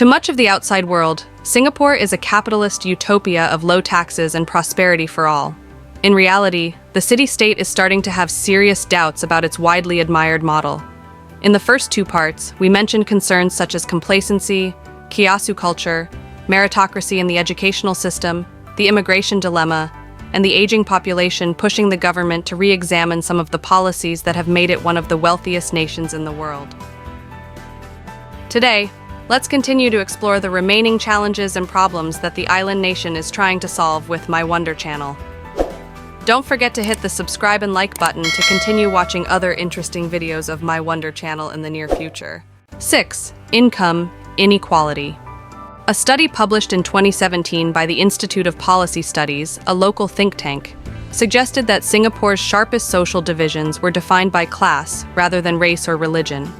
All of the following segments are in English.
To much of the outside world, Singapore is a capitalist utopia of low taxes and prosperity for all. In reality, the city-state is starting to have serious doubts about its widely admired model. In the first two parts, we mentioned concerns such as complacency, kiasu culture, meritocracy in the educational system, the immigration dilemma, and the aging population pushing the government to re-examine some of the policies that have made it one of the wealthiest nations in the world. Today, let's continue to explore the remaining challenges and problems that the island nation is trying to solve with My Wonder channel. Don't forget to hit the subscribe and like button to continue watching other interesting videos of My Wonder channel in the near future. 6. Income inequality. A study published in 2017 by the Institute of Policy Studies, a local think tank, suggested that Singapore's sharpest social divisions were defined by class rather than race or religion.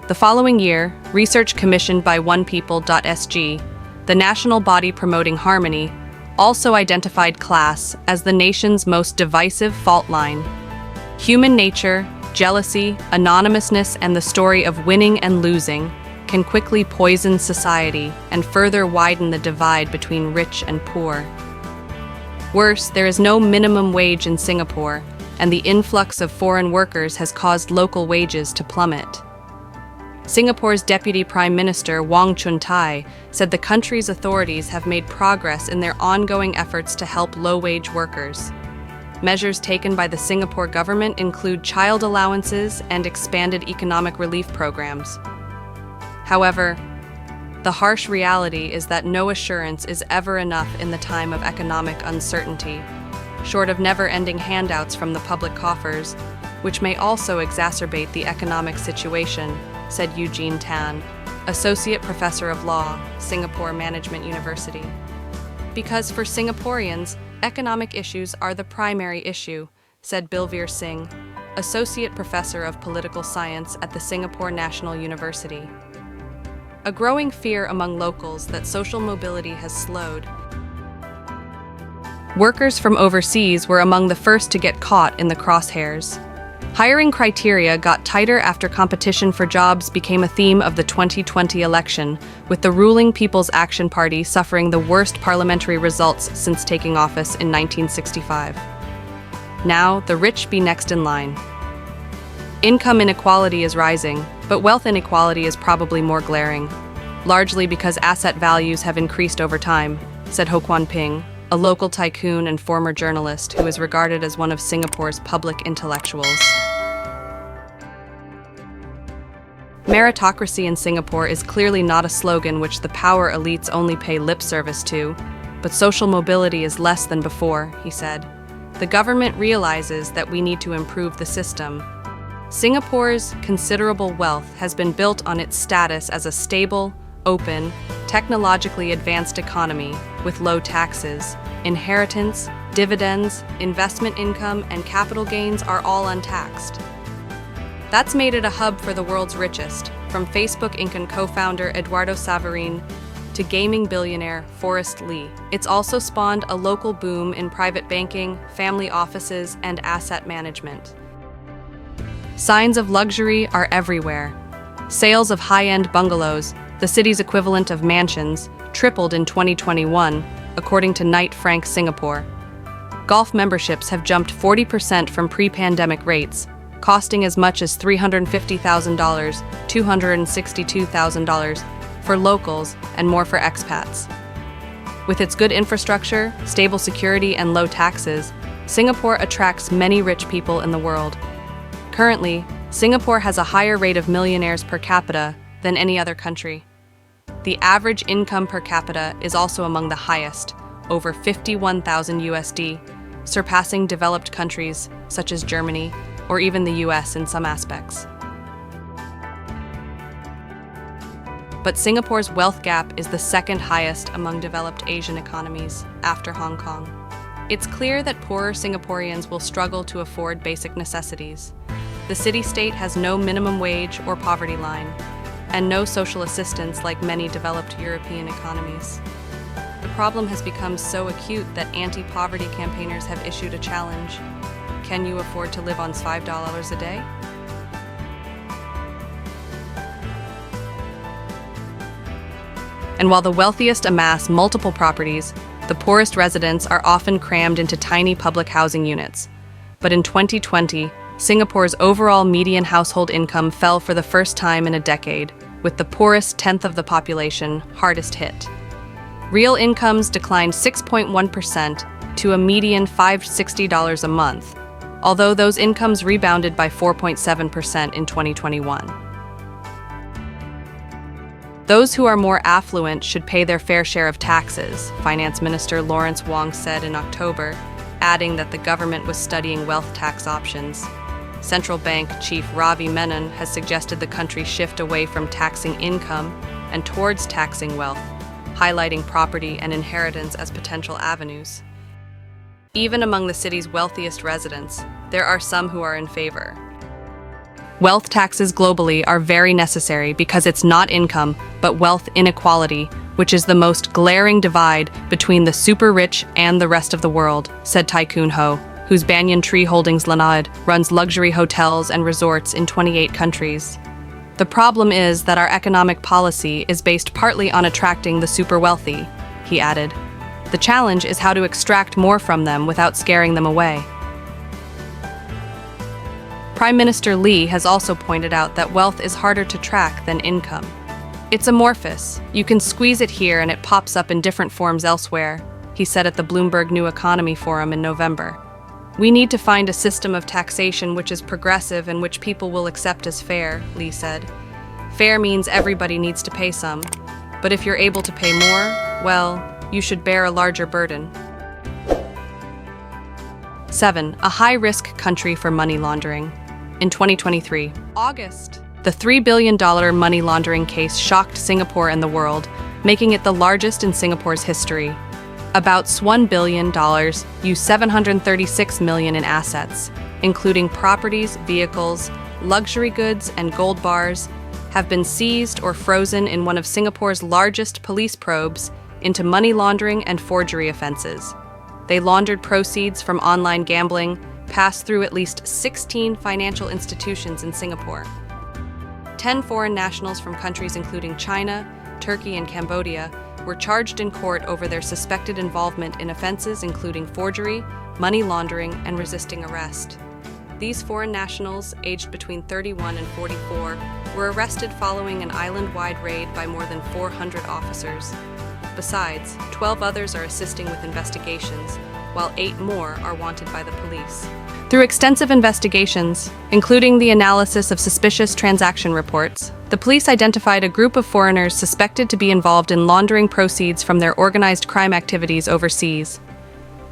The following year, research commissioned by onepeople.sg, the national body promoting harmony, also identified class as the nation's most divisive fault line. Human nature, jealousy, anonymousness, and the story of winning and losing can quickly poison society and further widen the divide between rich and poor. Worse, there is no minimum wage in Singapore, and the influx of foreign workers has caused local wages to plummet. Singapore's Deputy Prime Minister Wong Chun-tai said the country's authorities have made progress in their ongoing efforts to help low-wage workers. Measures taken by the Singapore government include child allowances and expanded economic relief programs. However, the harsh reality is that no assurance is ever enough in the time of economic uncertainty, short of never-ending handouts from the public coffers, which may also exacerbate the economic situation, said Eugene Tan, Associate Professor of Law, Singapore Management University. Because for Singaporeans, economic issues are the primary issue, said Bilveer Singh, Associate Professor of Political Science at the Singapore National University. A growing fear among locals that social mobility has slowed. Workers from overseas were among the first to get caught in the crosshairs. Hiring criteria got tighter after competition for jobs became a theme of the 2020 election, with the ruling People's Action Party suffering the worst parliamentary results since taking office in 1965. Now, the rich be next in line. Income inequality is rising, but wealth inequality is probably more glaring, largely because asset values have increased over time, said Ho Kwon Ping, a local tycoon and former journalist who is regarded as one of Singapore's public intellectuals. Meritocracy in Singapore is clearly not a slogan which the power elites only pay lip service to, but social mobility is less than before, he said. The government realizes that we need to improve the system. Singapore's considerable wealth has been built on its status as a stable, open, technologically advanced economy with low taxes. Inheritance, dividends, investment income, and capital gains are all untaxed. That's made it a hub for the world's richest, from Facebook Inc. and co-founder Eduardo Saverin to gaming billionaire Forrest Lee. It's also spawned a local boom in private banking, family offices, and asset management. Signs of luxury are everywhere. Sales of high-end bungalows, the city's equivalent of mansions, tripled in 2021, according to Knight Frank Singapore. Golf memberships have jumped 40% from pre-pandemic rates, costing as much as $350,000, $262,000 for locals and more for expats. With its good infrastructure, stable security, and low taxes, Singapore attracts many rich people in the world. Currently, Singapore has a higher rate of millionaires per capita than any other country. The average income per capita is also among the highest, over 51,000 USD, surpassing developed countries such as Germany or even the US in some aspects. But Singapore's wealth gap is the second highest among developed Asian economies, after Hong Kong. It's clear that poorer Singaporeans will struggle to afford basic necessities. The city-state has no minimum wage or poverty line, and no social assistance like many developed European economies. The problem has become so acute that anti-poverty campaigners have issued a challenge. Can you afford to live on $5 a day? And while the wealthiest amass multiple properties, the poorest residents are often crammed into tiny public housing units. But in 2020, Singapore's overall median household income fell for the first time in a decade, with the poorest tenth of the population hardest hit. Real incomes declined 6.1% to a median $560 a month, although those incomes rebounded by 4.7% in 2021. Those who are more affluent should pay their fair share of taxes, Finance Minister Lawrence Wong said in October, adding that the government was studying wealth tax options. Central Bank Chief Ravi Menon has suggested the country shift away from taxing income and towards taxing wealth, highlighting property and inheritance as potential avenues. Even among the city's wealthiest residents, there are some who are in favor. Wealth taxes globally are very necessary because it's not income, but wealth inequality, which is the most glaring divide between the super rich and the rest of the world, said Tycoon Ho, whose Banyan Tree Holdings Lanad runs luxury hotels and resorts in 28 countries. The problem is that our economic policy is based partly on attracting the super wealthy, he added. The challenge is how to extract more from them without scaring them away. Prime Minister Lee has also pointed out that wealth is harder to track than income. It's amorphous. You can squeeze it here and it pops up in different forms elsewhere, he said at the Bloomberg New Economy Forum in November. We need to find a system of taxation which is progressive and which people will accept as fair, Lee said. Fair means everybody needs to pay some, but if you're able to pay more, well, you should bear a larger burden. 7. A high-risk country for money laundering. In 2023, August, the $3 billion money laundering case shocked Singapore and the world, making it the largest in Singapore's history. About $1 billion used $736 million in assets, including properties, vehicles, luxury goods, and gold bars, have been seized or frozen in one of Singapore's largest police probes into money laundering and forgery offenses. They laundered proceeds from online gambling, passed through at least 16 financial institutions in Singapore. 10 foreign nationals from countries including China, Turkey, and Cambodia were charged in court over their suspected involvement in offenses including forgery, money laundering, and resisting arrest. These foreign nationals, aged between 31 and 44, were arrested following an island-wide raid by more than 400 officers. Besides, 12 others are assisting with investigations, while 8 more are wanted by the police. Through extensive investigations, including the analysis of suspicious transaction reports, the police identified a group of foreigners suspected to be involved in laundering proceeds from their organized crime activities overseas.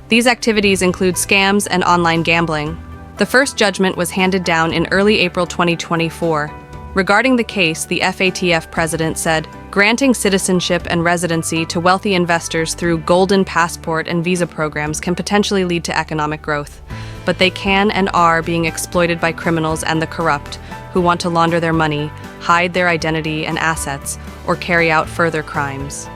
These activities include scams and online gambling. The first judgment was handed down in early April 2024. Regarding the case, the FATF president said, granting citizenship and residency to wealthy investors through golden passport and visa programs can potentially lead to economic growth, but they can and are being exploited by criminals and the corrupt who want to launder their money, hide their identity and assets, or carry out further crimes.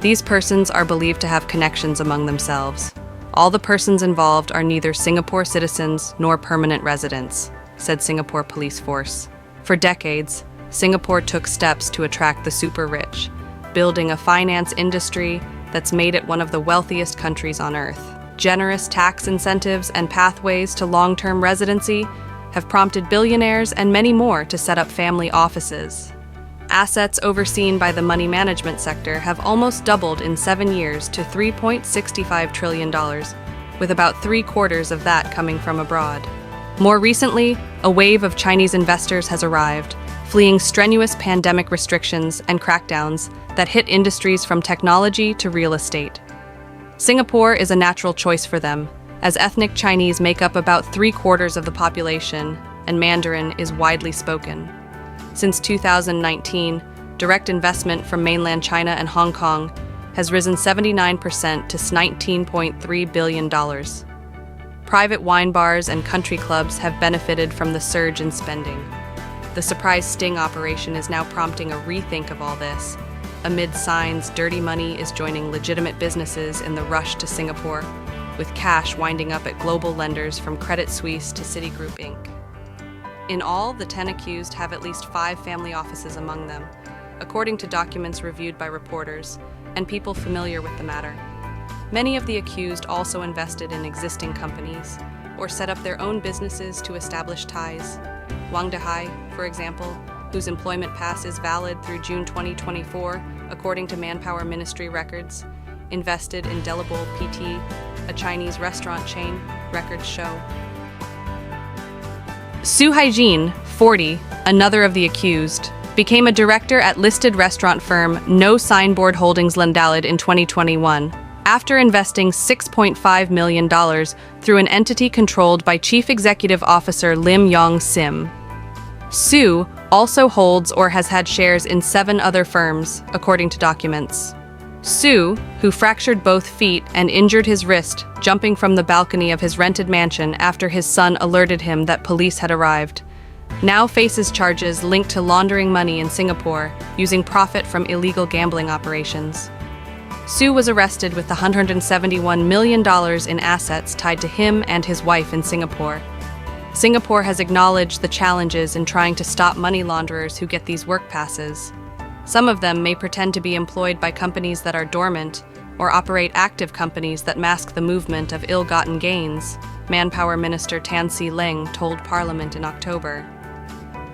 These persons are believed to have connections among themselves. All the persons involved are neither Singapore citizens nor permanent residents, said Singapore Police Force. For decades, Singapore took steps to attract the super rich, building a finance industry that's made it one of the wealthiest countries on earth. Generous tax incentives and pathways to long-term residency have prompted billionaires and many more to set up family offices. Assets overseen by the money management sector have almost doubled in 7 years to $3.65 trillion, with about 3/4 of that coming from abroad. More recently, a wave of Chinese investors has arrived, fleeing strenuous pandemic restrictions and crackdowns that hit industries from technology to real estate. Singapore is a natural choice for them, as ethnic Chinese make up about 3/4 of the population, and Mandarin is widely spoken. Since 2019, direct investment from mainland China and Hong Kong has risen 79% to $19.3 billion. Private wine bars and country clubs have benefited from the surge in spending. The surprise sting operation is now prompting a rethink of all this. Amid signs dirty money is joining legitimate businesses in the rush to Singapore, with cash winding up at global lenders from Credit Suisse to Citigroup Inc. In all, the 10 accused have at least 5 family offices among them, according to documents reviewed by reporters and people familiar with the matter. Many of the accused also invested in existing companies or set up their own businesses to establish ties. Wang Dehai, for example, whose employment pass is valid through June 2024, according to Manpower Ministry records, invested in Delable PT, a Chinese restaurant chain, records show. Su Haijin, 40, another of the accused, became a director at listed restaurant firm No Signboard Holdings Limited in 2021, after investing $6.5 million through an entity controlled by Chief Executive Officer Lim Yong Sim. Su also holds or has had shares in 7 other firms, according to documents. Su, who fractured both feet and injured his wrist jumping from the balcony of his rented mansion after his son alerted him that police had arrived, now faces charges linked to laundering money in Singapore using profit from illegal gambling operations. Su was arrested with $171 million in assets tied to him and his wife in Singapore. Singapore has acknowledged the challenges in trying to stop money launderers who get these work passes. Some of them may pretend to be employed by companies that are dormant or operate active companies that mask the movement of ill-gotten gains, Manpower Minister Tan See Leng told Parliament in October.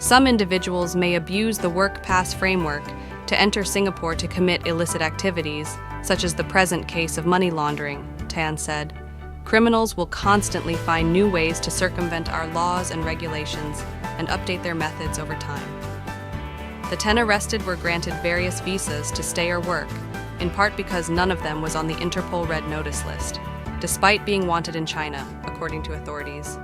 Some individuals may abuse the work pass framework to enter Singapore to commit illicit activities, such as the present case of money laundering, Tan said. Criminals will constantly find new ways to circumvent our laws and regulations and update their methods over time. The 10 arrested were granted various visas to stay or work, in part because none of them was on the Interpol Red Notice list, despite being wanted in China, according to authorities.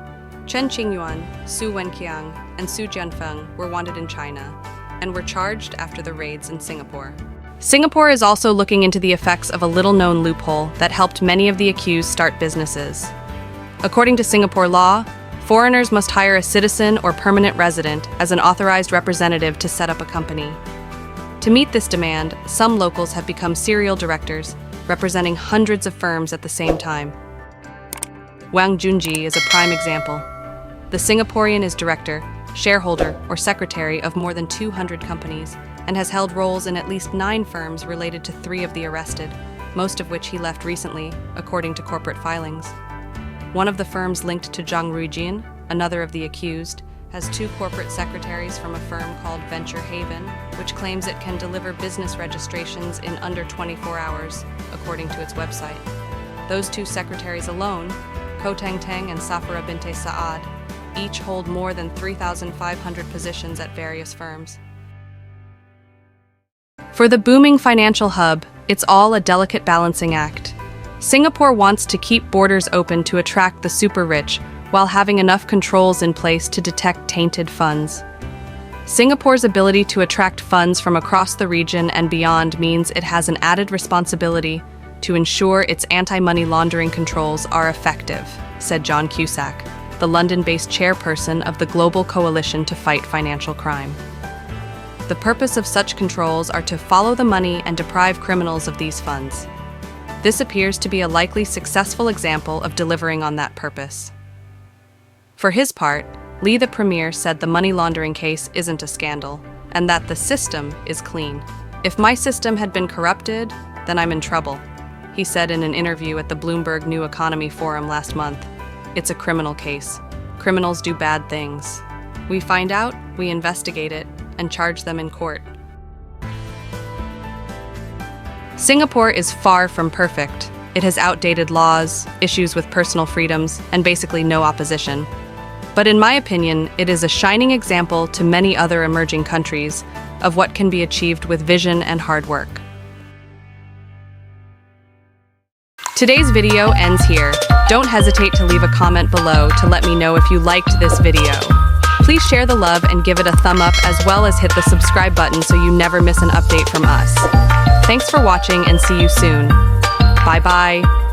Chen Qingyuan, Su Wenqiang, and Su Jianfeng were wanted in China and were charged after the raids in Singapore. Singapore is also looking into the effects of a little-known loophole that helped many of the accused start businesses. According to Singapore law, foreigners must hire a citizen or permanent resident as an authorized representative to set up a company. To meet this demand, some locals have become serial directors, representing hundreds of firms at the same time. Wang Junji is a prime example. The Singaporean is director, shareholder, or secretary of more than 200 companies, and has held roles in at least 9 firms related to 3 of the arrested, most of which he left recently, according to corporate filings. One of the firms linked to Zhang Ruijin, another of the accused, has 2 corporate secretaries from a firm called Venture Haven, which claims it can deliver business registrations in under 24 hours, according to its website. Those 2 secretaries alone, Ko Teng Teng and Safara Binte Saad, each hold more than 3,500 positions at various firms. For the booming financial hub, it's all a delicate balancing act. Singapore wants to keep borders open to attract the super rich while having enough controls in place to detect tainted funds. Singapore's ability to attract funds from across the region and beyond means it has an added responsibility to ensure its anti-money laundering controls are effective, said John Cusack, the London-based chairperson of the Global Coalition to Fight Financial Crime. The purpose of such controls are to follow the money and deprive criminals of these funds. This appears to be a likely successful example of delivering on that purpose. For his part, Lee the Premier said the money laundering case isn't a scandal, and that the system is clean. If my system had been corrupted, then I'm in trouble, he said in an interview at the Bloomberg New Economy Forum last month. It's a criminal case. Criminals do bad things. We find out, we investigate it, and charge them in court. Singapore is far from perfect. It has outdated laws, issues with personal freedoms, and basically no opposition. But in my opinion, it is a shining example to many other emerging countries of what can be achieved with vision and hard work. Today's video ends here. Don't hesitate to leave a comment below to let me know if you liked this video. Please share the love and give it a thumb up, as well as hit the subscribe button so you never miss an update from us. Thanks for watching and see you soon. Bye-bye.